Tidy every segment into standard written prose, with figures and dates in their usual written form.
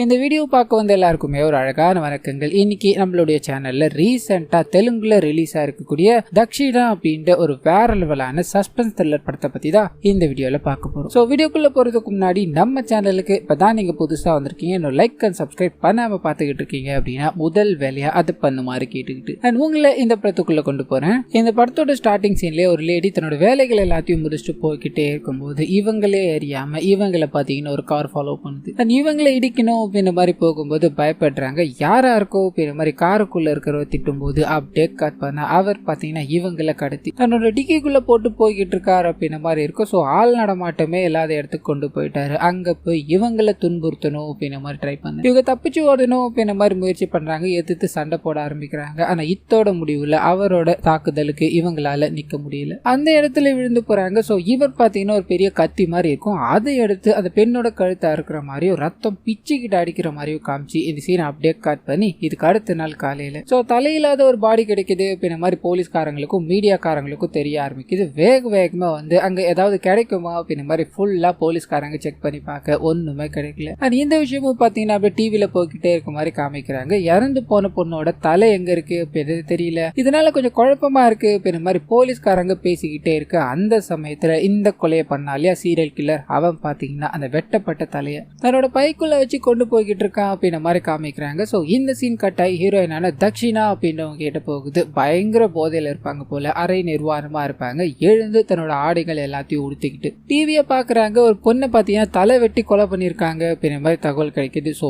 இந்த வீடியோ பார்க்க வந்த எல்லாருக்குமே ஒரு அழகான வணக்கங்கள். இன்னைக்கு நம்மளுடைய சேனல்ல ரீசெண்டா தெலுங்குல ரிலீஸ் ஆயிருக்கக்கூடிய தக்ஷிணா அப்படின்ற ஒரு வேற லெவலான சஸ்பென்ஸ் த்ரில்லர் படத்தை பத்தி தான் இந்த வீடியோல பார்க்க போறோம். ஸோ வீடியோக்குள்ள போறதுக்கு முன்னாடி நம்ம சேனலுக்கு இப்பதான் நீங்க புதுசா வந்திருக்கீங்க, இன்னும் லைக் அண்ட் சப்ஸ்கிரைப் பண்ணாம பார்த்துக்கிட்டு இருக்கீங்க அப்படின்னா முதல் வேலையா அது பண்ணுமாறு கேட்டுக்கிட்டு அண்ட் உங்களை இந்த படத்துக்குள்ள கொண்டு போறேன். இந்த படத்தோட ஸ்டார்டிங் சீன்லயே ஒரு லேடி தன்னோட வேலைகள் எல்லாத்தையும் முடிச்சுட்டு போய்கிட்டே இருக்கும்போது இவங்களே அறியாம இவங்களை பாத்தீங்கன்னா ஒரு கார் ஃபாலோ பண்ணுது அண்ட் இவங்களை இடிக்கணும் அப்படின்ற மாதிரி போகும்போது பயப்படுறாங்க. யாரா இருக்கோ அப்படின்ற மாதிரி காருக்குள்ள இருக்கிறவ திட்டும் போது அப்படியே கட் பண்ண அவர் பாத்தீங்கன்னா இவங்களை கடத்தி தன்னோட டிக்கிக்குள்ள போட்டு போய்கிட்டு இருக்காரு அப்படின்ற மாதிரி இருக்கும். ஸோ ஆள் நடமாட்டமே இல்லாத இடத்துக்கு கொண்டு போயிட்டாரு. அங்க போய் இவங்களை துன்புறுத்தணும் அப்படின்ற மாதிரி ட்ரை பண்ண இவங்க தப்பிச்சு ஓடணும் அப்படின்ற மாதிரி முயற்சி பண்றாங்க. எதிர்த்து சண்டை போட ஆரம்பிக்கிறாங்க. ஆனா இத்தோட முடிவுல அவரோட தாக்குதலுக்கு இவங்களால நிக்க முடியல. அந்த இடத்துல விழுந்து போறாங்க. ஸோ இவர் பாத்தீங்கன்னா ஒரு பெரிய கத்தி மாதிரி இருக்கும். அதை எடுத்து அந்த பெண்ணோட கழுத்தா இருக்கிற மாதிரியும் ரத்தம் பிச்சுக்கிட்டு அடிக்கிற மாதிரியும் காமிச்சு இந்த சீனை அப்படியே கட் பண்ணி இதுக்கு அடுத்த நாள் காலையில ஸோ தலையில்லாத ஒரு பாடி கிடைக்குது அப்படின்ற மாதிரி போலீஸ்காரங்களுக்கும் மீடியாக்காரங்களுக்கும் தெரிய ஆரம்பிக்குது. வேகமா வந்து அங்க ஏதாவது கிடைக்குமா அப்படின்ற மாதிரி ஃபுல்லா போலீஸ்காரங்க செக் பண்ணி பார்க்க ஒண்ணுமே கிடைக்கல. அண்ட் இந்த விஷயமும் பாத்தீங்கன்னா அப்படியே டிவில போய்கிட்டே இருக்க மாதிரி காமிக்கிறாங்க. இறந்து போன பொண்ணோட தலை எங்க இருக்கு அப்படின்றது தெரியல. இதனால கொஞ்சம் குழப்பமா இருக்கு அப்படின்ற மாதிரி போலீஸ்காரங்க பேசிக்கிட்டே இருக்கு. அந்த சமயத்துல இந்த கொலையை பண்ணாலியா சீரியல் கில்லர் அவன் பாத்தீங்கன்னா அந்த வெட்டப்பட்ட தலையை தன்னோட பைக்குள்ள வச்சு கொண்டு போய்கிட்டு இருக்கான் அப்படின்ற மாதிரி காமிக்கிறாங்க. ஸோ இந்த சீன் கட்டாய் ஹீரோயினான தக்ஷிணா அப்படின்றவங்க கிட்ட போகுது. பயங்கர போதையில இருப்பாங்க போல, அரை நிர்வாணமா இருப்பாங்க. எழுந்து தன்னோட ஆடைகள் எல்லாத்தையும் உடுத்திக்கிட்டு டிவியை பாக்குறாங்க. ஒரு பொண்ணை பாத்தீங்கன்னா தலை வெட்டி கொலை பண்ணிருக்காங்க அப்படின்ற மாதிரி தகவல் கிடைக்குது. ஸோ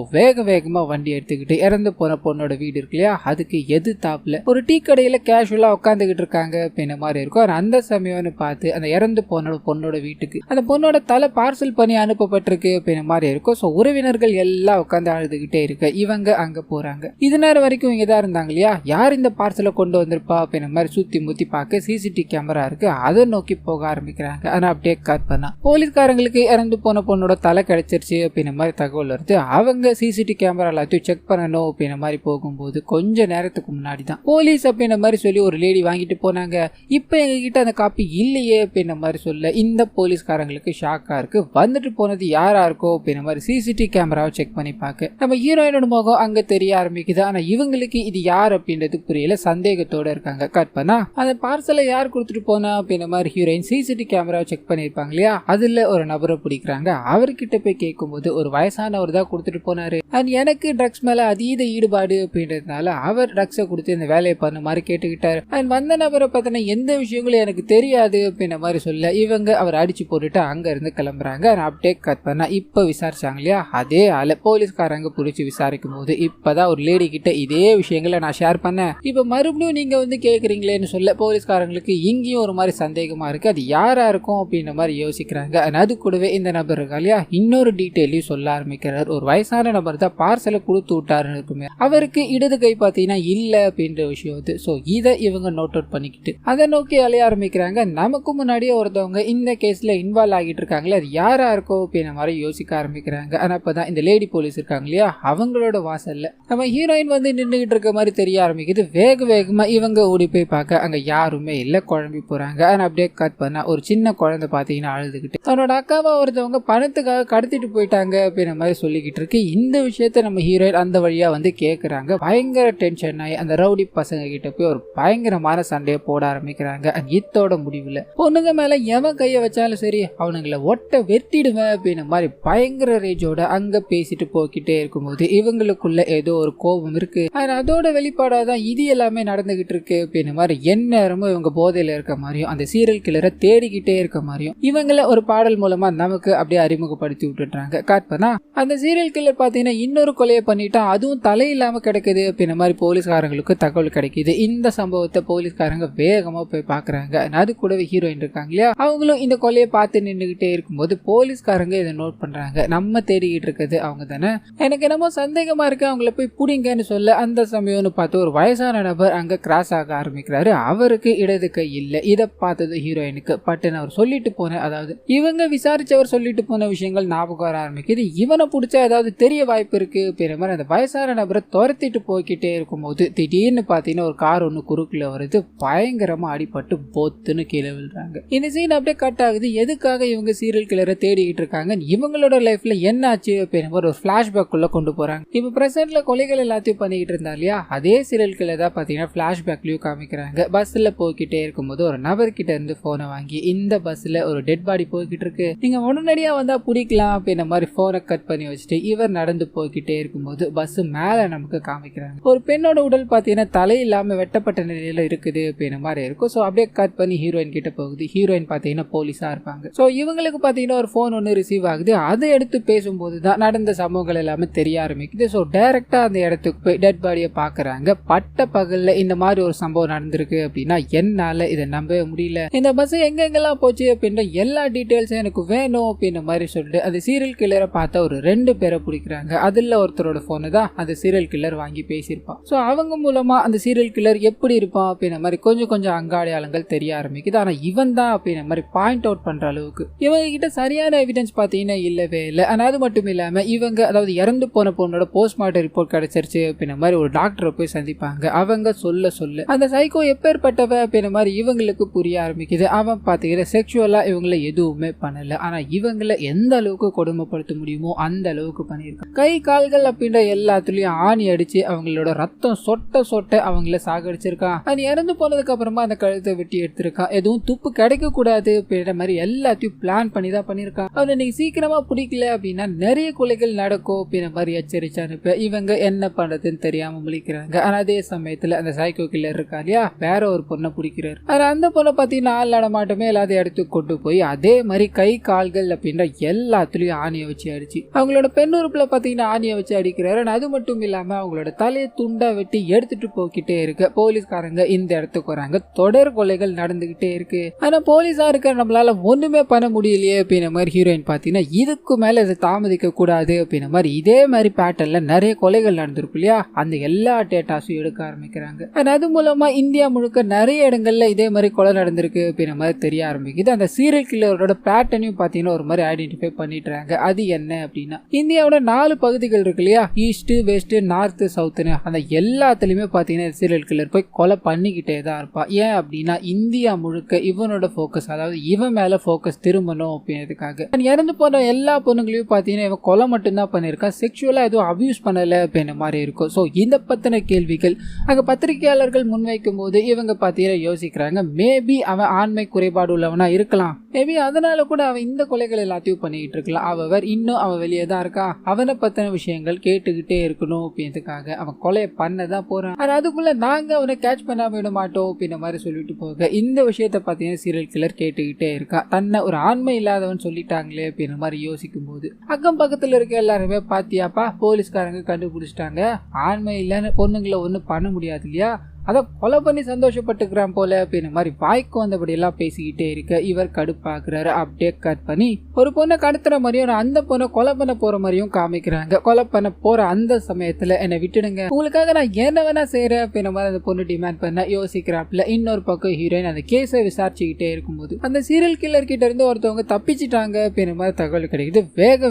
வேகமா வண்டி எடுத்துக்கிட்டு இறந்து போன பொண்ணோட வீடு இருக்கு இல்லையா, அதுக்கு எதிர்த்தாப்புல ஒரு டீ கடையில கேஷுவலா உட்காந்துக்கிட்டு இருக்காங்க அப்படின்ற மாதிரி இருக்கும். அந்த சமயம்னு பார்த்து அந்த இறந்து போன பொண்ணோட வீட்டுக்கு அந்த பொண்ணோட தலை பார்சல் பண்ணி அனுப்பப்பட்டிருக்கு அப்படின்ற மாதிரி இருக்கும். ஸோ உறவினர்கள் எல்லாம் உட்காந்து அழுதுகிட்டே இருக்கு. இவங்க அங்க போறாங்க. இது நேரம் வரைக்கும் இங்க தான் இருந்தாங்க இல்லையா, யார் இந்த பார்சலை கொண்டு வந்திருப்பா அப்படின்ற மாதிரி சுத்தி முத்தி பார்க்க சிசிடிவி கேமரா இருக்கு. அதை நோக்கி போக ஆரம்பிக்கிறாங்க. ஆனா அப்படியே கட் பண்ணா போலீஸ்காரங்களுக்கு இறந்து போன பொண்ணோட தலை கிடைச்சிருச்சு அப்படின்ற மாதிரி தகவல் வருது. அவங்க சிசிடிவி கேமரா எல்லாத்தையும் செக் பண்ணணும் அப்படின்ற மாதிரி போகும்போது கொஞ்ச நேரத்துக்கு முன்னாடி தான் போலீஸ் அப்படின்ற மாதிரி சொல்லி ஒரு லேடி வாங்கிட்டு போனாங்க. இப்ப எங்க கிட்ட அந்த காப்பி இல்லையே அப்படின்ற மாதிரி சொல்ல இந்த போலீஸ்காரங்களுக்கு ஷாக்கா இருக்கு. வந்துட்டு போனது யாரா இருக்கோ அப்படின்ற மாதிரி சிசிடிவி கேமராவை செக் பண்ணி பார்க்க நம்ம ஹீரோயினோட முகம் அங்க தெரிய ஆரம்பிக்குது. ஆனா இவங்களுக்கு இது யார் அப்படின்றது புரியல, சந்தேகத்தோட இருக்காங்க. கட் பண்ணா அந்த பார்சலை யார் கொடுத்துட்டு போனா அப்படின்ற மாதிரி ஹீரோயின் சிசிடிவி கேமராவை செக் பண்ணிருப்பாங்க இல்லையா, அதுல ஒரு நபரை பிடிக்கிறாங்க. அவர்கிட்ட போய் கேட்கும் போது ஒரு வயசானவர் தான் கொடுத்துட்டு போனாரு அண்ட் எனக்கு ட்ரக்ஸ் மேல அதீத ஈடுபாடு அப்படின்றதுனால அவர் ட்ரக்ஸை கொடுத்து இந்த வேலையை பண்ண மாதிரி கேட்டுக்கிட்டாரு. அண்ட் வந்த நபரை பார்த்தீங்கன்னா எந்த விஷயங்களும் எனக்கு தெரியாது அப்படின்ற மாதிரி சொல்ல இவங்க அவர் அடிச்சு போட்டுட்டு அங்க இருந்து கிளம்புறாங்க. அப்படியே கட் பண்ணா இப்ப விசாரிச்சாங்க இல்லையா, அதே ஆள போலீஸ்காரங்க புடிச்சு விசாரிக்கும் போது இப்பதான் ஒரு லேடி கிட்ட இதே விஷயங்களை நான் ஷேர் பண்ணேன், இப்ப மறுபடியும் நீங்க வந்து கேக்குறீங்களேன்னு சொல்ல போலீஸ்காரங்களுக்கு இங்கேயும் ஒரு மாதிரி சந்தேகமா இருக்கு. அது யாரா இருக்கும் அப்படின்ற மாதிரி யோசிக்கிறாங்க. அது கூடவே இந்த நபர் இருக்கா இல்லையா, இன்னொரு டீட்டெயிலையும் சொல்ல ஆரம்பிக்கிறார். ஒரு வயசான நபர் தான் பார்சலை கொடுத்து விட்டாருன்னு இருக்குமே, அவருக்கு இடது கை பாத்தீங்கன்னா இல்ல அப்படின்ற விஷயம் அது. சோ இதை இவங்க நோட் அவுட் பண்ணிக்கிட்டு அதை நோக்கி அலைய ஆரம்பிக்கிறாங்க. நமக்கு முன்னாடியே ஒருத்தவங்க இந்த கேஸ்ல இன்வால்வ் ஆகிட்டு இருக்காங்களே, அது யாரா இருக்கோ அப்படின்ற மாதிரி யோசிக்க ஆரம்பிக்கிறாங்க. ஆனா அப்பதான் இந்த லேடி போலீஸ் இருக்காங்க இல்லையா, அவங்களோட வாசல்ல நம்ம ஹீரோயின் வந்து நின்றுகிட்டு இருக்க மாதிரி தெரிய ஆரம்பிக்குது. வேகமா இவங்க ஓடி போய் பார்க்க அங்க யாருமே இல்ல, குழம்பி போறாங்க. ஆனா அப்படியே கட் பண்ணா ஒரு சின்ன குழந்தை பாத்தீங்கன்னா அழுதுகிட்டு தன்னோட அக்காவை ஒருத்தவங்க பணத்துக்காக கடத்திட்டு போயிட்டாங்க அப்படின்ற மாதிரி சொல்லிக்கிட்டு இருக்கு. இந்த விஷயத்த நம்ம ஹீரோயின் அந்த வழியா வந்து கேக்குறாங்க. பயங்கர டென்ஷன் ஆகி அந்த ரவுடி பசங்க கிட்ட போய் ஒரு பயங்கரமான சண்டையை போட ஆரம்பிக்கிறாங்க. இத்தோட முடிவுல பொண்ணுங்க மேல எவன் கைய வச்சாலும் சரி அவனுங்களை ஒட்ட வெட்டிடுவேன் அப்படின்ற மாதிரி பயங்கர ரேஜோட அங்க பேசிட்டு போய்கிட்டே இருக்கும்போது இவங்களுக்குள்ள ஏதோ ஒரு கோபம் இருக்கு. அதோட வெளிப்பாடாதான் இது எல்லாமே நடந்துகிட்டு இருக்கு அப்படின்ற மாதிரி எந்நேரமும் இவங்க போதையில இருக்க மாதிரியும் அந்த சீரியல் கில்லரை தேடிக்கிட்டே இருக்க மாதிரியும் இவங்கள ஒரு பாடல் மூலமா நமக்கு அப்படியே அறிமுகப்படுத்தி விட்டுறாங்க. காட் பண்ணா அந்த சீரியல் கில்லர் பாத்தீங்கன்னா இன்னொரு கொலையை பண்ணிட்டா, அதுவும் தலை இல்லாம கிடைக்குது அப்படின்ற மாதிரி போலீஸ்காரங்களுக்கு தகவல் கிடைக்குது. இந்த சம்பவத்தை போலீஸ்காரங்க வேகமா போய் பாக்குறாங்க. அது கூடவே ஹீரோயின் இருக்காங்க இல்லையா, அவங்களும் இந்த கொலையை பார்த்து நின்றுகிட்டே இருக்கும்போது போலீஸ்காரங்க இதை நோட் பண்றாங்க. நம்ம தேடிக்கிட்டு இருக்கிறது அவங்க தானே, எனக்கு என்னமோ சந்தேகமா இருக்கு, அவங்கள போய் புடிங்கன்னு சொல்ல அந்த சமயம்னு பார்த்து ஒரு வயசான நபர் அங்க கிராஸ் ஆக ஆரம்பிக்கிறாரு. அவருக்கு இடது கை இல்ல. இதை பார்த்தது ஹீரோயினுக்கு பட்டுன்னு அவர் சொல்லிட்டு போன, அதாவது இவங்க விசாரிச்சவர் சொல்லிட்டு போன விஷயங்கள் ஞாபகம் வர ஆரம்பிக்குது. இவனை பிடிச்சா ஏதாவது தெரிய வாய்ப்பு இருக்கு அப்படின்ற மாதிரி அந்த வயசான நபரை துரத்திட்டு போய்கிட்டே இருக்கும்போது திடீர்னு பாத்தீங்கன்னா ஒரு கார் ஒண்ணு குறுக்குல வருது. பயங்கரமா அடிபட்டு போத்துன்னு கீழே விழுறாங்க. இந்த சீன் அப்படியே கட் ஆகுது. எதுக்காக இவங்க சீரியல் கில்லரை தேடிக்கிட்டு இருக்காங்க, இவங்களோட லைஃப்ல என்ன ஆச்சு அப்படின்ற ஒரு ஒரு பிளாஷ்பேக் உள்ள கொண்டு போறாங்க. இப்ப பிரசன்ட்ல கொலைகள் எல்லாத்தையும் பண்ணிக்கிட்டு இருந்தா இல்லையா, அதே சீரியல் கில்லர் தான் பாத்தீங்கன்னா பிளாஷ்பேக்லயும் காமிக்கிறாங்க. பஸ்ல போய்கிட்டே இருக்கும்போது ஒரு நபர்கிட்ட இருந்து போனை வாங்கி, இந்த பஸ்ல ஒரு டெட் பாடி போய்கிட்டு இருக்கு, நீங்க உடனடியா வந்தா பிடிக்கலாம் அப்படின்ற மாதிரி போனை கட் பண்ணி வச்சுட்டு இவர் நடந்து போய்கிட்டே இருக்கும்போது பஸ் மேல நமக்கு காமிக்கிறாங்க. ஒரு பெண்ணோட உடல் பாத்தீங்கன்னா தலை இல்லாம வெட்டப்பட்ட நிலையில இருக்குது அப்படின்ற மாதிரி இருக்கும். சோ அப்படியே கட் பண்ணி ஹீரோயின் கிட்ட போகுது. ஹீரோயின் பாத்தீங்கன்னா போலீஸா இருப்பாங்க. சோ இவங்களுக்கு பாத்தீங்கன்னா ஒரு போன் ஒன்னு ரிசீவ் ஆகுது. அதை எடுத்து பேசும்போது தான் நடந்த சம்பவங்கள் எல்லாமே தெரிய ஆரம்பிக்குது. சோ டைரக்டா அந்த இடத்துக்கு போய் டெட் பாடியை பாக்குறாங்க. பட்ட பகல்ல இந்த மாதிரி ஒரு சம்பவம் நடந்திருக்கு அப்படின்னா என்னால இதை நம்பவே முடியல. இந்த பஸ் எங்கெங்கெல்லாம் போச்சு அப்படின்ற எல்லா டீடைல்ஸும் எனக்கு வேணும் அப்படின்ற மாதிரி சொல்லிட்டு அந்த சீரியல் கில்லரை பார்த்தா ஒரு 2 பேரை பிடிக்கிறாங்க. அதுல ஒருத்தரோட போனு தான் அந்த சீரியல் கில்லர் வாங்கி பேசியிருப்பான். சோ அவங்க மூலமா அந்த சீரியல் கில்லர் எப்படி இருப்பான் அப்படின்ற மாதிரி கொஞ்சம் அங்காடியாளங்கள் தெரிய ஆரம்பிக்குது. ஆனா இவன் தான் அப்படின்ற மாதிரி பாயிண்ட் அவுட் பண்ற அளவுக்கு இவங்க கிட்ட சரியான எவிடன்ஸ் பாத்தீங்கன்னா இல்லவே இல்லை. ஆனா அது மட்டும் இல்லாம இவங்க அதாவது இறந்து போன பொண்ணோட போஸ்ட்மார்ட்டம் ரிப்போர்ட் கிடைச்சிருச்சு அப்படின்ற மாதிரி ஒரு டாக்டரை போய் சந்திப்பாங்க. அவங்க சொல்ல அந்த சைக்கோ எப்பேற்பட்டவ அப்படின்ற மாதிரி இவங்களுக்கு புரிய ஆரம்பிக்குது. அவன் பாத்தீங்கன்னா செக்ஷுவலா இவங்களை எதுவுமே பண்ணல. ஆனா இவங்களை எந்த அளவுக்கு கொடுமைப்படுத்த முடியுமோ அந்த அளவுக்கு பண்ணிருக்கான். கை கால்கள் அப்படின்ற எல்லாத்துலயும் ஆணி அடிச்சு அவங்களோட ரத்தம் சொட்ட அவங்கள சாகடிச்சிருக்கான். அது இறந்து போனதுக்கு அப்புறமா அந்த கழுத்தை வெட்டி எடுத்திருக்கான். எதுவும் துப்பு கிடைக்க கூடாது அப்படின்ற மாதிரி எல்லாத்தையும் பிளான் பண்ணி தான் பண்ணிருக்கான். அவனை நீங்க சீக்கிரமா பிடிக்கல அப்படின்னா நிறைய கொலைகள் நடக்கும் அப்படின்ற மாதிரி எச்சரிச்சு அனுப்ப இவங்க என்ன பண்றதுன்னு தெரியாம முழிக்கிறாங்க. ஆனா அதே சமயத்துல அந்த சைக்கோ கில்லர் இருக்கா இல்லையா, வேற ஒரு பொண்ணை பிடிக்கிறாரு. ஆனா அந்த பொண்ணை பாத்தீங்கன்னா ஆள் நடமாட்டமே இல்லாத இடத்துக்கு கொண்டு போய் அதே மாதிரி கை கால்கள் அப்படின்ற எல்லாத்துலயும் ஆணியை வச்சு அடிச்சு அவங்களோட பெண்ணுறுப்புல பாத்தீங்கன்னா ஆணியை வச்சு அடிக்கிறாரு. அது மட்டும் இல்லாம அவங்களோட தலையை துண்டா வெட்டி எடுத்துட்டு போய்கிட்டே இருக்கு. போலீஸ்காரங்க இந்த இடத்துக்கு வராங்க. தொடர் கொலைகள் நடந்துகிட்டே இருக்கு. ஆனா போலீஸா இருக்க நம்மளால ஒண்ணுமே பண்ண முடியலையே அப்படின்ற மாதிரி ஹீரோயின் பாத்தீங்கன்னா இதுக்கு மேல இதை தாமதிக்க கூடாது அப்படின்ற மாதிரி இதே மாதிரி பேட்டர்ன்ல நிறைய கொலைகள் நடந்திருக்கு இல்லையா, அந்த எல்லா டேட்டாஸும் எடுக்க ஆரம்பிக்கிறாங்க. அது மூலமா இந்தியா முழுக்க நிறைய இடங்கள்ல இதே மாதிரி கொலை நடந்திருக்கு அப்படின்ற மாதிரி தெரிய ஆரம்பிக்குது. அந்த சீரியல் கில்லரோட பேட்டர்னையும் பாத்தீங்கன்னா ஒரு மாதிரி ஐடென்டிஃபை பண்ணிட்டுறாங்க. அது என்ன அப்படின்னா இந்தியாவோட 4 பகுதிகள் இருக்கு இல்லையா, ஈஸ்ட் வெஸ்ட் நார்த் சவுத்னு, அந்த எல்லாத்துலயுமே பாத்தீங்கன்னா சீரியல் கில்லர் போய் கொலை பண்ணிக்கிட்டே தான் இருப்பான். ஏன் அப்படின்னா இந்தியா முழுக்க இவனோட போக்கஸ், அதாவது இவன் மேல போக்கஸ் திரும்பணும் அப்படின்றதுக்காக. இறந்து போன எல்லா பொண்ணுங்களையும் பாத்தீங்கன்னா இவன் கொலை மட்டும்தான் பண்ணிருக்கான். செக்ஷுவலா எதுவும் அபியூஸ் பண்ணல அப்படின்ற மாதிரி இருக்கும். சோ இந்த பத்தின கேள்விகள் அங்க பத்திரிகையாளர்கள் முன்வைக்கும் போது இவங்க பாத்தீங்கன்னா யோசிக்கிறாங்க, மேபி அவன் ஆண்மை குறைபாடு உள்ளவனா இருக்கலாம், மேபி அதனால கூட அவன் இந்த கொலைகள் எல்லாத்தையும் பண்ணிட்டு இருக்கலாம். அவர் இன்னும் அவன் வெளியே தான் இருக்கான், அவனை பத்தின விஷயங்கள் கேட்டுக்கிட்டே இருக்கணும் அப்படின்றதுக்காக அவன் கொலையை பண்ணதான் போறான். ஆனா அதுக்குள்ள நாங்க அவனை கேட்ச் பண்ண விட மாட்டோம் அப்படின்ற மாதிரி சொல்லிட்டு போக இந்த விஷயத்த பாத்தீங்கன்னா சீரியல் கில்லர் கேட்டுக்கிட்டே இருக்கா. தன்னை ஒரு ஆண்மை இல்லாதவன் சொல்லிட்டாங்களே அப்படின்ற மாதிரி யோசிக்கும் போது அக்கம் பக்கத்துல இருக்க எல்லாருமே பாத்தியாப்பா போலீஸ்காரங்க கண்டுபிடிச்சிட்டாங்க, ஆண்மை இல்லைன்னு பொண்ணுங்களை ஒன்னும் பண்ண முடியாது இல்லையா, அதை கொலை பண்ணி சந்தோஷப்பட்டுக்கிறான் போல அப்படின்னு மாதிரி வாய்க்கு வந்தபடி எல்லாம் பேசிக்கிட்டே இருக்க இவர் கடுப்பாக்குறாரு. அப்படியே கட் பண்ணி ஒரு பொண்ணை கடத்துற மாதிரியும் அந்த பொண்ணை கொலை பண்ண போற மாதிரியும் காமிக்கிறாங்க. கொலை பண்ண போற அந்த சமயத்துல என்னை விட்டுடுங்க, உங்களுக்காக நான் என்ன வேணா செய்யறேன் அப்படின்ற மாதிரி அந்த பொண்ணு டிமாண்ட் பண்ண யோசிக்கிறாப்ல. இன்னொரு பக்கம் ஹீரோயின் அந்த கேஸை விசாரிச்சுக்கிட்டே இருக்கும்போது அந்த சீரியல் கில்லர் கிட்ட இருந்து ஒருத்தவங்க தப்பிச்சிட்டாங்க அப்படின்ற மாதிரி தகவல் கிடைக்குது.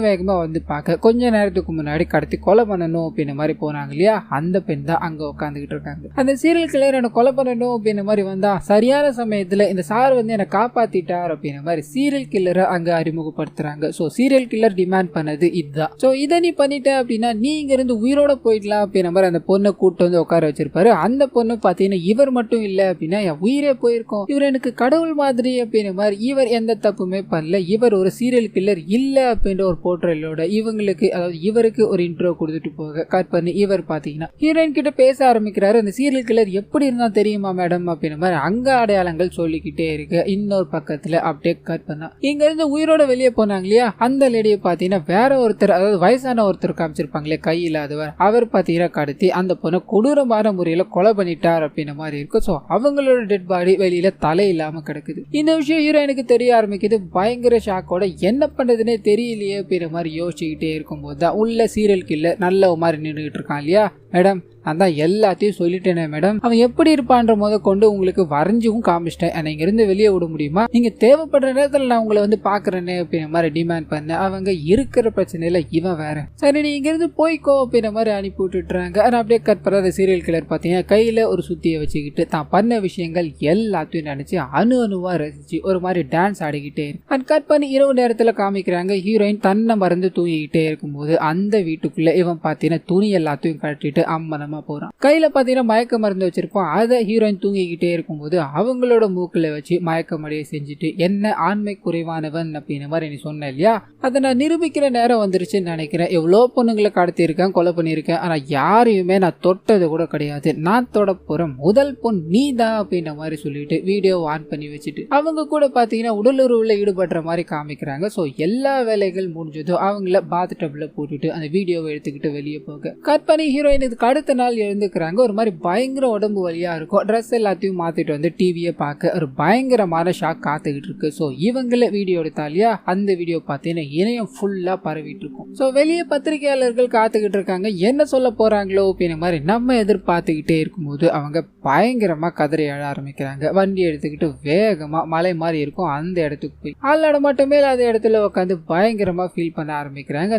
வேகமா வந்து பார்க்க கொஞ்ச நேரத்துக்கு முன்னாடி கடத்தி கொலை பண்ணணும் அப்படின்ற மாதிரி போனாங்க இல்லையா, அந்த பெண் தான் அங்க உட்காந்துக்கிட்டு இருக்காங்க. அந்த சீரியல் கில்லர் என்ன கொலை பண்ணணும் அப்படின்ற மாதிரி வந்தா சரியான சமயத்துல இந்த சார் வந்து என்ன காப்பாத்திட்டார் அப்படின்ற மாதிரி சீரியல் கில்லரை அங்க அறிமுகப்படுத்துறாங்க. சோ சீரியல் கில்லர் டிமாண்ட் பண்ணது இதுதான். சோ இதை நீ பண்ணிட்ட அப்படின்னா நீ இங்க இருந்து உயிரோட போயிடலாம் அப்படின்ற மாதிரி அந்த பொண்ணை கூட்டு வந்து உட்கார வச்சிருப்பாரு. அந்த பொண்ணு பாத்தீங்கன்னா இவர் மட்டும் இல்ல அப்படின்னா என் உயிரே போயிருக்கும், இவர் எனக்கு கடவுள் மாதிரி அப்படின்ற மாதிரி, இவர் எந்த தப்புமே பண்ணல, இவர் ஒரு சீரியல் கில்லர் இல்ல அப்படின்ற ஒரு போர்ட்ரேலோட இவங்களுக்கு அதாவது இவருக்கு ஒரு இன்ட்ரோ கொடுத்துட்டு போக கட் பண்ணி இவர் பாத்தீங்கன்னா ஹீரோயின் கிட்ட பேச ஆரம்பிக்கிறாரு. அந்த சீரியல் கில்லர் எப்படி இருந்தா தெரியுமா மேடம் அப்படின்ற மாதிரி அங்க அடையாளங்கள் சொல்லிக்கிட்டே இருக்கு. இன்னொரு பக்கத்துல அப்படியே கட் பண்ணா இங்க இருந்து உயிரோட வெளியே போனாங்க இல்லையா, அந்த லேடியை பாத்தீங்கன்னா வேற ஒருத்தர், அதாவது வயசான ஒருத்தர் காமிச்சிருப்பாங்களே கை இல்லாதவர், அவர் பாத்தீங்கன்னா கடத்தி அந்த பொண்ணை கொடூரமான முறையில கொலை பண்ணிட்டார் அப்படின்ற மாதிரி இருக்கு. சோ அவங்களோட டெட் பாடி வெளியில தலை இல்லாம கிடக்குது. இந்த விஷயம் ஹீரோயினுக்கு தெரிய ஆரம்பிக்குது. பயங்கர ஷாக்கோட என்ன பண்றதுன்னே தெரியலையே அப்படின்ற மாதிரி யோசிச்சுக்கிட்டே இருக்கும்போது தான் உள்ள சீரியல் கில்லர் நல்ல மாதிரி நின்றுகிட்டு இருக்கான் இல்லையா, மேடம் நான் தான் எல்லாத்தையும் சொல்லிட்டேனே மேடம், அவன் எப்படி இருப்பான்ற முத கொண்டு உங்களுக்கு வரைஞ்சும் காமிச்சிட்டேன், என்னை இங்க இருந்து வெளியே விட முடியுமா, நீங்க தேவைப்படுற நேரத்துல நான் உங்களை வந்து பாக்குறேன்னு அப்படின்ற மாதிரி டிமாண்ட் பண்ண அவங்க இருக்கிற பிரச்சனையில இவன் வேற சரி நீ இங்க இருந்து போய்க்கோ அப்படின்ற மாதிரி அனுப்பி விட்டுறாங்க. ஆனா அப்படியே கட் பண்ணாத சீரியல் கில்லர் பாத்தீங்கன்னா கையில ஒரு சுத்தியை வச்சுக்கிட்டு தான் பண்ண விஷயங்கள் எல்லாத்தையும் நினைச்சு அணுவா ரசிச்சு ஒரு மாதிரி டான்ஸ் ஆடிக்கிட்டே இருக்கு. அண்ட் கட் பண்ணி இரவு நேரத்துல காமிக்கிறாங்க ஹீரோயின் தன்னை மறந்து தூங்கிக்கிட்டே இருக்கும்போது அந்த வீட்டுக்குள்ள இவன் பாத்தீங்கன்னா துணி எல்லாத்தையும் கட்டிட்டு அம்மனமா போறான். கையில பாத்தீங்கன்னா மயக்க மருந்து வச்சிருப்போம், அதை ஹீரோயின் தூங்கிக்கிட்டே இருக்கும்போது அவங்களோட மூக்குல வச்சு மயக்க மடியை செஞ்சுட்டு என்ன ஆண்மை குறைவானவன் அப்படின்னு மாதிரி நீ சொன்ன இல்லையா, அதை நான் நிரூபிக்கிற நேரம் வந்துருச்சுன்னு நினைக்கிறேன். எவ்வளோ பொண்ணுங்களை கடத்தி இருக்கேன், கொலை பண்ணியிருக்கேன், ஆனா யாரையுமே நான் தொட்டது கூட கிடையாது, நான் தொட போற முதல் பொண்ணு நீ தான் அப்படின்ற மாதிரி சொல்லிட்டு வீடியோ ஆன் பண்ணி வச்சுட்டு அவங்க கூட பாத்தீங்கன்னா உடலுறவுல ஈடுபடுற மாதிரி காமிக்கிறாங்க. ஸோ எல்லா வேலைகள் முடிஞ்சதும் அவங்கள பாத் டப்ல போட்டுட்டு அந்த வீடியோவை எடுத்துக்கிட்டு வெளியே போக கட் பண்ணி ஹீரோயின் இதுக்கு அடுத்த நாள் எழுந்துக்கிறாங்க. ஒரு மாதிரி பயங்கர உடம்பு வலியா இருக்கும், ட்ரெஸ் எல்லாத்தையும் மாத்திட்டு வந்து டிவியை பார்க்க ஒரு பயங்கரமான ஷாக் காத்துக்கிட்டு இருக்கு. ஸோ இவங்கள வீடியோ எடுத்தாலியா அந்த வீடியோ பார்த்தீங்கன்னா இணையம் ஃபுல்லா பரவிட்டு இருக்கும். ஸோ வெளியே பத்திரிகையாளர்கள் காத்துக்கிட்டு இருக்காங்க, என்ன சொல்ல போறாங்களோ அப்படின்ற மாதிரி நம்ம எதிர்பார்த்துக்கிட்டே இருக்கும்போது அவங்க பயங்கரமா கதறி அழ ஆரம்பிக்கிறாங்க. வண்டி எடுத்துக்கிட்டு வேகமா மலை மாதிரி இருக்கும் அந்த இடத்துக்கு போய் ஆளாட மட்டுமே அந்த இடத்துல உட்காந்து பயங்கரமா ஃபீல் பண்ண ஆரம்பிக்கிறாங்க.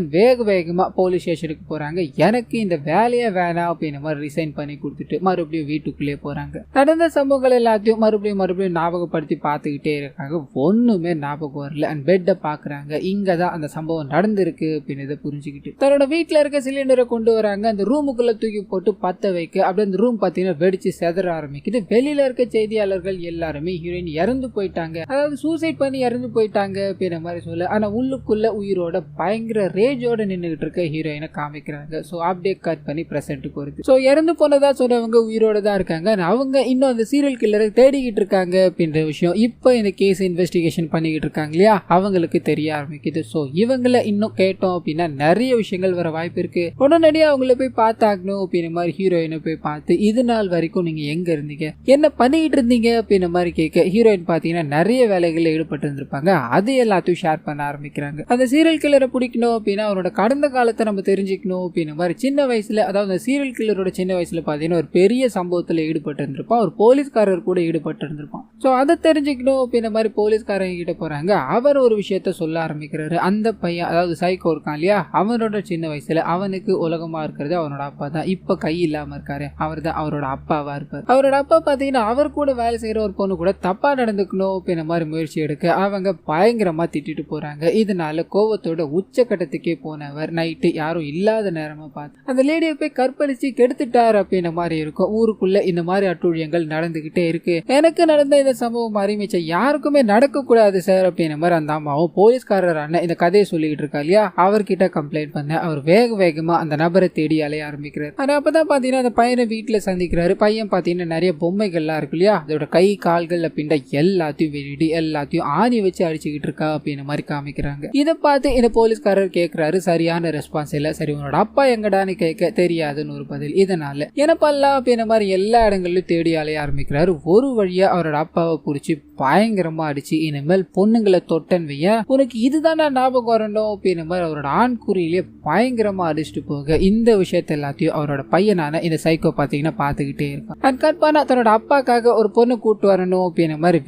வேகமா போலீஸ் ஸ்டேஷனுக்கு போறாங்க. எனக்கு இந்த வேலையை வேணாம் அப்படின்ற மாதிரி ரிசைன் பண்ணி கொடுத்துட்டு மறுபடியும் வீட்டுக்குள்ளே போறாங்க. நடந்த சம்பவங்கள் எல்லாத்தையும் மறுபடியும் ஞாபகப்படுத்தி பார்த்துக்கிட்டே இருக்காங்க. ஒண்ணுமே ஞாபகம் வரல. அண்ட் பெட்டை பாக்குறாங்க, இங்கதான் அந்த சம்பவம் நடந்திருக்கு அப்படின்னு புரிஞ்சுக்கிட்டு தன்னோட வீட்டுல இருக்க சிலிண்டரை கொண்டு வராங்க. அந்த ரூமுக்குள்ள தூக்கி போட்டு பத்த வைக்க அப்படி அந்த ரூம் பாத்தீங்கன்னா வெடிச்சு செதற ஆரம்பிக்குது. வெளியில இருக்க செய்தியாளர்கள் எல்லாருமே ஹீரோயின் இறந்து போயிட்டாங்க, அதாவது சூசைட் பண்ணி இறந்து போயிட்டாங்க அப்படின்ற மாதிரி சொல்ல, ஆனா உள்ளுக்குள்ள உயிரோட பயங்கர ரேஜோட நின்றுகிட்டு இருக்க ஹீரோயினை காமிக்கிறாங்க. ஸோ அப்படியே கட் பண்ணி பிரசன்ட்டுக்கு வருது. ஸோ இறந்து போனதா சொன்னவங்க உயிரோட தான் இருக்காங்க. அவங்க இன்னும் அந்த சீரியல் கில்லரை தேடிக்கிட்டு இருக்காங்க அப்படின்ற விஷயம் இப்போ இந்த கேஸ் இன்வெஸ்டிகேஷன் பண்ணிக்கிட்டு இருக்காங்க இல்லையா, அவங்களுக்கு தெரிய ஆரம்பிக்குது. ஸோ இவங்களை இன்னும் கேட்டோம் அப்படின்னா நிறைய விஷயங்கள் வர வாய்ப்பு இருக்கு. உடனடியாக அவங்கள போய் பார்த்தாகணும் அப்படின்ற மாதிரி ஹீரோயினை போய் பார்த்து இது நாள் வரைக்கும் நீங்க எங்க இருந்தீங்க, என்ன பண்ணிக்கிட்டு இருந்தீங்க அப்படின்ற மாதிரி கேட்க ஹீரோயின் பாத்தீங்கன்னா நிறைய வேலைகளில் ஈடுபட்டு இருந்திருப்பாங்க. அது எல்லாத்தையும் ஷேர் பண்ண ஆரம்பிக்கிறாங்க. அந்த சீரியல் கில்லரை பிடிக்கணும் அப்படின்னா அவரோட கடந்த காலத்தை நம்ம தெரிஞ்சுக்கணும் அப்படின்ற மாதிரி சின்ன வயசுல, அதாவது அந்த சீரியல் கில்லரோட சின்ன வயசுல பாத்தீங்கன்னா ஒரு பெரிய சம்பவத்துல ஈடுபட்டு இருந்திருப்பான், ஒரு போலீஸ்காரர் கூட ஈடுபட்டு இருந்திருப்பான். ஸோ அதை தெரிஞ்சுக்கணும் அப்படின்ற மாதிரி போலீஸ்காரங்க கிட்ட போறாங்க. அவர் ஒரு விஷயத்த சொல்ல ஆரம்பிக்கிறாரு. அந்த பையன், அதாவது சைக்கோ இருக்கான் இல்லையா, அவனோட சின்ன வயசுல அவனுக்கு உலகமா இருக்கிறது அவனோட அப்பா தான், இப்ப கை இல்லாம இருக்காரு, அவர் தான் அவரோட அப்பாவா இருப்பார். அவரோட அப்பா பாத்தீங்கன்னா அவர் கூட வேலை செய்யற ஒரு பொண்ணு கூட தப்பா நடந்துக்கணும் அப்படின்ற மாதிரி முயற்சி எடுக்க அவங்க பயங்கரமா திட்டிட்டு போறாங்க. இதனால கோவத்தோட உச்சக்கட்டத்துக்கே போனவர் நைட்டு யாரும் இல்லாத நேரமா பார்த்து அந்த லேடியை போய் கற்பழிச்சு கெடுத்துட்டார் அப்படின்ற மாதிரி இருக்கும். ஊருக்குள்ள இந்த மாதிரி அட்டூழியங்கள் நடந்துகிட்டே இருக்கு, எனக்கு நடந்த இந்த சம்பவம் மாதிரி மிச்சம் யாருக்குமே நடக்க கூடாது சார் அப்படின்ற மாதிரி அந்த அம்மாவும் போலீஸ்காரரான இந்த கதையை சொல்லிக்கிட்டு இருக்கா இல்லையா, அவர்கிட்ட கம்ப்ளைண்ட் பண்ண அவர் வேகமா அந்த நபரை தேடி அலைய ஆரம்பிக்கிறார். ஆனா அப்பதான் பாத்தீங்கன்னா அந்த பையனை வீட்டுல சந்திக்கிறாரு. பையன் பாத்தீங்கன்னா நிறைய பொம்மைகள்லாம் இருக்கு இல்லையா, அதோட கை கால்கள் அப்படின்ற எல்லாத்தையும் வெளியிட்டு எல்லாத்தையும் ஆணி வச்சு அடிச்சுக்கிட்டு இருக்கா அப்படின்ற மாதிரி காமிக்கிறாங்க. இதை பார்த்து இந்த போலீஸ்காரர் கேட்கிறாரு, சரியான ரெஸ்பான்ஸ் இல்ல, சரி உன்னோட அப்பா எங்கடான்னு கேட்க தெரியாதுன்னு ஒரு பதில். இதனால எனப்பல்லாம் அப்படின்ற மாதிரி எல்லா இடங்களிலும் தேடி அலைய ஆரம்பிக்கிறாரு. ஒரு வழியா அவரோட அப்பாவை பிடிச்சி பயங்கரமா அடிச்சு இனிமேல் பொண்ணுங்களை தொட்டன் வைய உனக்கு இதுதான் ஞாபகம் வரணும் அப்படின்ற மாதிரி அவரோட ஆண் குறியிலே பயங்கரமா அடிச்சுட்டு போக இந்த விஷயத்த எல்லாத்தையும் அவரோட பையனான இந்த சைக்கோ பாத்தீங்கன்னா பாத்துக்கிட்டே இருக்கான். அண்ட் கட் பண்ணா தன்னோட அப்பாக்காக ஒரு பொண்ணு கூட்டு வரணும் அப்படின்ற மாதிரி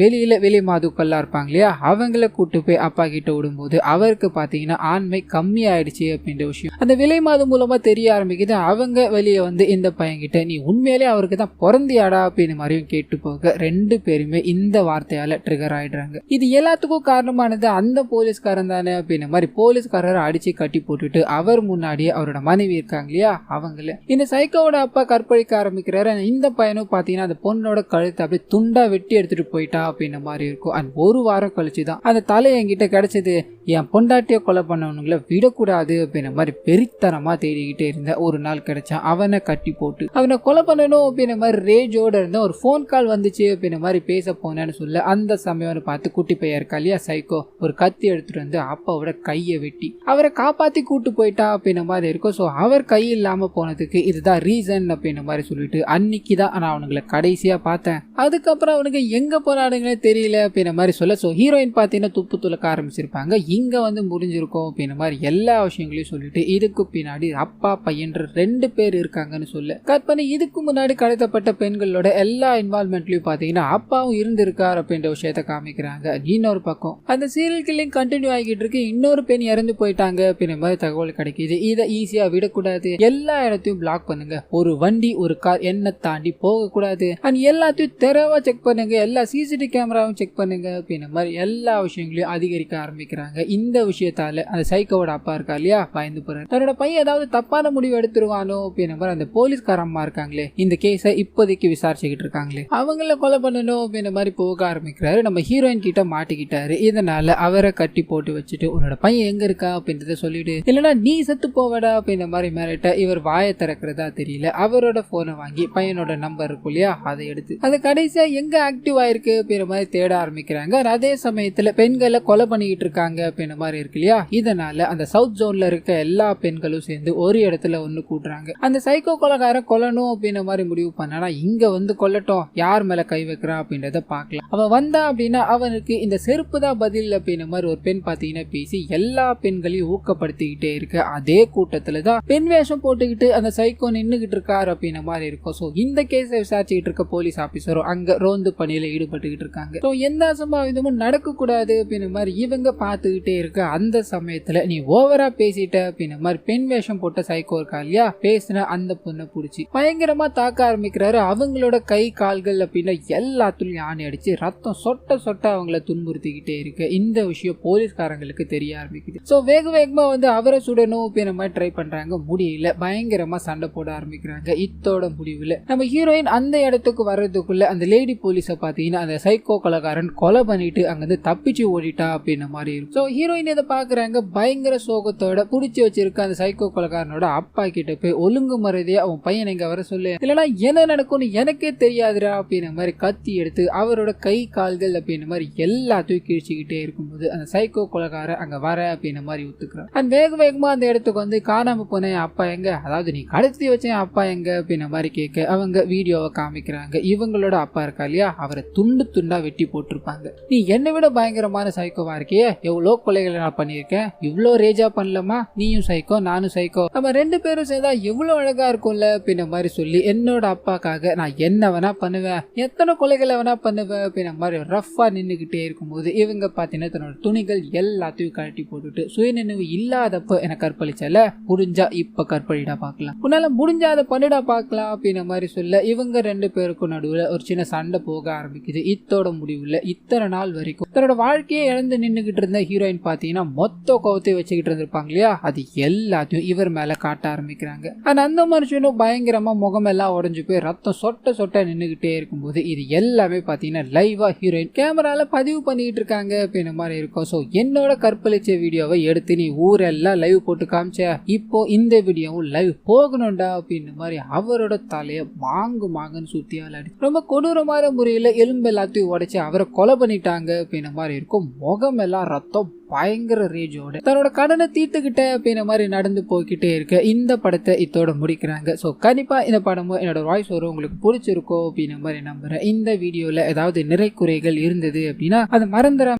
வெளி மாதுக்கள்லாம் இருப்பாங்க இல்லையா, அவங்கள கூட்டு போய் அப்பா கிட்ட விடும்போது அவருக்கு பாத்தீங்கன்னா ஆண்மை கம்மி ஆயிடுச்சு அப்படின்ற விஷயம் அந்த விலை மாது மூலமா தெரிய ஆரம்பிக்குது. அவங்க வெளியே வந்து இந்த பையன் கிட்ட நீ உண்மையிலே அவருக்கு தான் பிறந்தியாடா அப்படின்னு மாதிரியும் கேட்டு போக ரெண்டு பேருமே இந்த வார்த்தையால ட்ரிகர் ஆயிடுறாங்க. இது எல்லாத்துக்கும் காரணமானது அந்த போலீஸ்காரன் தானே அப்படின்ற மாதிரி போலீஸ்காரரை அடிச்சு கட்டி போட்டுட்டு அவர் முன்னாடியே அவரோட மனைவி இருக்காங்க இல்லையா, அவங்கள இந்த சைக்கோவோட அப்பா கற்பழிக்க ஆரம்பிக்கிறாரு. இந்த பையனும் பாத்தீங்கன்னா அந்த பொண்ணோட கழுத்தை அப்படியே துண்டா வெட்டி எடுத்துட்டு போயிட்டா அப்படின்ற மாதிரி இருக்கும். அண்ட் ஒரு வாரம் கழிச்சுதான் அந்த தலை என்கிட்ட கிடைச்சது, என் பொண்டாட்டிய கொலை பண்ணவனுங்களை விடக்கூடாது அப்படின்ற மாதிரி பெரித்தனமா தேடிக்கிட்டே இருந்த ஒரு நாள் கிடைச்சான். அவனை கட்டி போட்டு அவனை கொலை பண்ணணும் அப்படின்ற மாதிரி ரேஜோட இருந்த ஒரு போன் கால் வந்துச்சு அப்படின்ற மாதிரி பேச போனேன்னு சொல்ல அந்த சமயம் பார்த்து குட்டி பையன் இருக்கா இல்லையா சைக்கோ ஒரு கத்தி எடுத்துட்டு வந்து அப்பாவோட கையை வெட்டி அவரை காப்பாத்தி கூட்டு போயிட்டா அப்படின்ற மாதிரி இருக்கும். ஸோ அவர் கை இல்லாம போனதுக்கு இதுதான் ரீசன் அப்படின்ற மாதிரி சொல்லிட்டு அன்னைக்குதான் நான் அவனுங்களை கடைசியா பார்த்தேன், அதுக்கப்புறம் அவனுக்கு எங்க போனானுங்களே தெரியல அப்படின்ற மாதிரி சொல்ல. ஸோ ஹீரோயின் பார்த்தீங்கன்னா துப்பு துளக்க ஆரம்பிச்சிருப்பாங்க. இங்க வந்து முடிஞ்சிருக்கும் அப்படின்ற மாதிரி எல்லா விஷயங்களையும் சொல்லிட்டு இதுக்கு பின்னாடி அப்பா பையன்ற ரெண்டு பேர் இருக்காங்க பண்றாங்கன்னு சொல்ல கட் பண்ணி இதுக்கு முன்னாடி கடத்தப்பட்ட பெண்களோட எல்லா இன்வால்மெண்ட்லயும் பாத்தீங்கன்னா அப்பாவும் இருந்திருக்கார் அப்படின்ற விஷயத்த காமிக்கிறாங்க. இன்னொரு பக்கம் அந்த சீரியல் கில்லிங் கண்டினியூ ஆகிட்டு இருக்கு. இன்னொரு பெண் இறந்து போயிட்டாங்க அப்படின்ற மாதிரி தகவல் கிடைக்குது. இதை ஈஸியா விடக்கூடாது, எல்லா இடத்தையும் பிளாக் பண்ணுங்க, ஒரு வண்டி ஒரு கார் என்ன தாண்டி போக கூடாது, அண்ட் எல்லாத்தையும் தெரவா செக் பண்ணுங்க, எல்லா சிசிடிவி கேமராவும் செக் பண்ணுங்க அப்படின்ற மாதிரி எல்லா விஷயங்களையும் அதிகரிக்க ஆரம்பிக்கிறாங்க. இந்த விஷயத்தால அந்த சைக்கோவோட அப்பா இருக்கா இல்லையா பயந்து போறாரு. தன்னோட பையன் ஏதாவது தப்பான முடிவு எடுத்துருவானோ அப்படின்ற மாதிரி அந்த போலீஸ்கார அம்மா இருக்காங்களே இந்த கேஸை இப்போதைக்கு விசாரிச்சுக்கிட்டு இருக்காங்களே அவங்கள கொலை பண்ணணும் அப்படின்ற மாதிரி போக ஆரம்பிக்கிறாரு. நம்ம ஹீரோயின் கிட்ட மாட்டிக்கிட்டாரு. இதனால அவரை கட்டி போட்டு வச்சுட்டு உன்னோட பையன் எங்க இருக்கா அப்படின்றத சொல்லிட்டு இல்லைன்னா நீ செத்து போவடா அப்படின்ற மாதிரி மிரட்ட இவர் வாயை திறக்கிறதா தெரியல. அவரோட போனை வாங்கி பையனோட நம்பர் இருக்கும் இல்லையா அதை எடுத்து அது கடைசியா எங்க ஆக்டிவ் ஆயிருக்கு அப்படின்ற மாதிரி தேட ஆரம்பிக்கிறாங்க. அதே சமயத்துல பெண்களை கொலை பண்ணிக்கிட்டு இருக்காங்க அப்படின்ற மாதிரி இருக்கு இல்லையா. இதனால அந்த சவுத் ஜோன்ல இருக்க எல்லா பெண்களும் சேர்ந்து ஒரு இடத்துல ஒண்ணு கூட்டுறாங்க. அந்த சைக்கோ கொலைகாரன் கொல்லணும் அப்படின்ற மாதிரி முடிவு பண்ணா இங்க வந்து கொல்லட்டும், யார் மேல கை வைக்கிறான் அப்படின்றத பாக்கலாம். அவன் வந்தா அப்படின்னா அவனுக்கு இந்த செருப்பு தான் பதில் அப்படின்ற மாதிரி ஒரு பெண் பாத்தீங்கன்னா பேசி எல்லா பெண்களையும் ஊக்கப்படுத்திக்கிட்டே இருக்கு. அதே கூட்டத்துல தான் பெண் வேஷம் போட்டுக்கிட்டு அந்த சைக்கோ நின்னுகிட்டு இருக்காரு அப்படின்ற மாதிரி இருக்கும். சோ இந்த கேஸை விசாரிச்சுக்கிட்டு இருக்க போலீஸ் ஆபீசரும் அங்க ரோந்து பணியில ஈடுபட்டுக்கிட்டு இருக்காங்க. சோ எந்த அசம்பாவிதமும் நடக்க கூடாது அப்படின்ற மாதிரி இவங்க பாத்துக்கிட்டே இருக்க அந்த சமயத்துல நீ ஓவரா பேசிட்ட அப்படின்ற மாதிரி பெண் வேஷம் போட்ட சைக்கோ இருக்கா இல்லையா பேசின அந்த பொண்ணை புடிச்சு பயங்கரமா தாக்க ஆரம்பிக்கிறாரு. அவங்களோட கை கால்கள் அப்படின்னா எல்லாத்துலயும் ஆணி அடிச்சு ரத்தம் சொட்ட சொட்ட அவங்கள துன்புறுத்திக்கிட்டே இருக்கு. இந்த விஷயம் போலீஸ்காரங்களுக்கு தெரிய ஆரம்பிக்குது. சோ வேக வேகமா வந்து அவரை சுடணும் அப்படின்ற மாதிரி ட்ரை பண்றாங்க, முடியல. பயங்கரமா சண்டை போட ஆரம்பிக்கிறாங்க. இத்தோட முடிவுல நம்ம ஹீரோயின் அந்த இடத்துக்கு வர்றதுக்குள்ள அந்த லேடி போலீஸை பாத்தீங்கன்னா அந்த சைக்கோ கொலைகாரன் கொலை பண்ணிட்டு அங்கிருந்து தப்பிச்சு ஓடிட்டா அப்படின்ற மாதிரி இருக்கும். சோ ஹீரோயின் இதை பாக்குறாங்க. பயங்கர சோகத்தோட புடிச்சு வச்சிருக்க அந்த சைக்கோ கொலைகாரனோட அப்பா கிட்ட போய் ஒழுங்கு மரியாதையா அவன் பையன் எங்க வர சொல்லு, இல்லைன்னா என்ன நடக்கும்னு எனக்கே தெரியாதுடா அப்படின்ற மாதிரி கத்தி எடுத்து அவரோட கை கால்கள் அப்படின்ற மாதிரி எல்லாத்தையும் கிழிச்சுக்கிட்டே இருக்கும்போது அந்த சைக்கோ கொலைகாரன் அங்க வர அப்படின்ற மாதிரி ஒத்துக்கிறான். அண்ட் வேக வேகமா அந்த இடத்துக்கு வந்து காணாம போன அப்பா எங்க, அதாவது நீ கடத்தி வச்சேன் அப்பா எங்க அப்படின்ற மாதிரி கேட்க அவங்க வீடியோவை காமிக்கிறாங்க. இவங்களோட அப்பா இருக்கா இல்லையா அவரை துண்டு துண்டா வெட்டி போட்டிருப்பாங்க. நீ என்னை விட பயங்கரமான சைக்கோவா இருக்கியே, எவ்வளோ கொலைகளை நான் பண்ணியிருக்கேன், இவ்வளோ ரேஜா பண்ணலமா, நீயும் சைக்கோ நானும் சைக்கோ, நம்ம ரெண்டு பேரும் சேர்ந்தா எவ்வளோ அழகா இருக்கும்ல அப்படின்ற மாதிரி சொல்லி என்னோட அப்பாக்காக நான் என்ன வேணா பண்ணுவேன், எத்தனை கொலைகளை வேணா பண்ணுவேன் அப்படின்ற மாதிரி ரஃபா நின்றுகிட்டே இருக்கும்போது இவங்க பாத்தீங்கன்னா தன்னோட துணிகள் எல்லாத்தையும் கழட்டி போட்டுட்டு சுயநினைவு இல்லாதப்ப எனக்கு கற்பழிச்சல, முடிஞ்சா இப்ப கற்பழிடா பாக்கலாம், உன்னால முடிஞ்சா அதை பண்ணிடா பாக்கலாம் அப்படின்ற மாதிரி சொல்ல இவங்க ரெண்டு பேருக்கும் நடுவுல ஒரு சின்ன சண்டை போக ஆரம்பிக்குது. இத்தோட முடிவுல இத்தனை நாள் வரைக்கும் தன்னோட வாழ்க்கையை இழந்து நின்றுகிட்டு இருந்த ஹீரோயின் பாத்தீங்கன்னா மொத்த கோவத்தை வச்சுக்கிட்டு இருந்திருப்பாங்க இல்லையா, அது எல்லாத்தையும் இவர் மேல காட்ட ஆரம்பிக்கிறாங்க. அந்த மனுஷனும் பயங்கரமா முகமெல்லாம் உடஞ்சு போய் ரத்தம் சொட்ட சொட்ட நின்றுகிட்டே இருக்கும்போது இது எல்லாமே பாத்தீங்கன்னா லைவா ஹீரோயின் கேமரால பதிவு பண்ணிட்டு இருக்காங்க அப்படின்ற மாதிரி இருக்கும். சோ என்னோட கற்பழிச்ச வீடியோவை எடுத்து நீ ஊரெல்லாம் லைவ் போட்டு காமிச்ச, இப்போ இந்த வீடியோவும் லைவ் போகணும்டா அப்படின்ற மாதிரி அவரோட தலைய மாங்குன்னு சுத்தி விளையாடி ரொம்ப கொடூரமான முறையில எலும்பு எல்லாத்தையும் உடைச்சு அவரை கொலை பண்ணிட்டாங்க அப்படின்ற மாதிரி இருக்கும். முகம் எல்லாம் ரத்தம், பயங்கர ரேஜோட தன்னோட கடனை தீர்த்துக்கிட்ட அப்படின்ற மாதிரி நடந்து போய்கிட்டே இருக்க இந்த படத்தை இதோட முடிக்கிறாங்க. ஸோ கண்டிப்பா இந்த படமும் என்னோட வாய்ஸ் வரும் உங்களுக்கு பிடிச்சிருக்கோ அப்படின்ற மாதிரி நம்புறேன். இந்த வீடியோல ஏதாவது நிறை குறைகள் இருந்தது அப்படின்னா அதை மறந்துடாம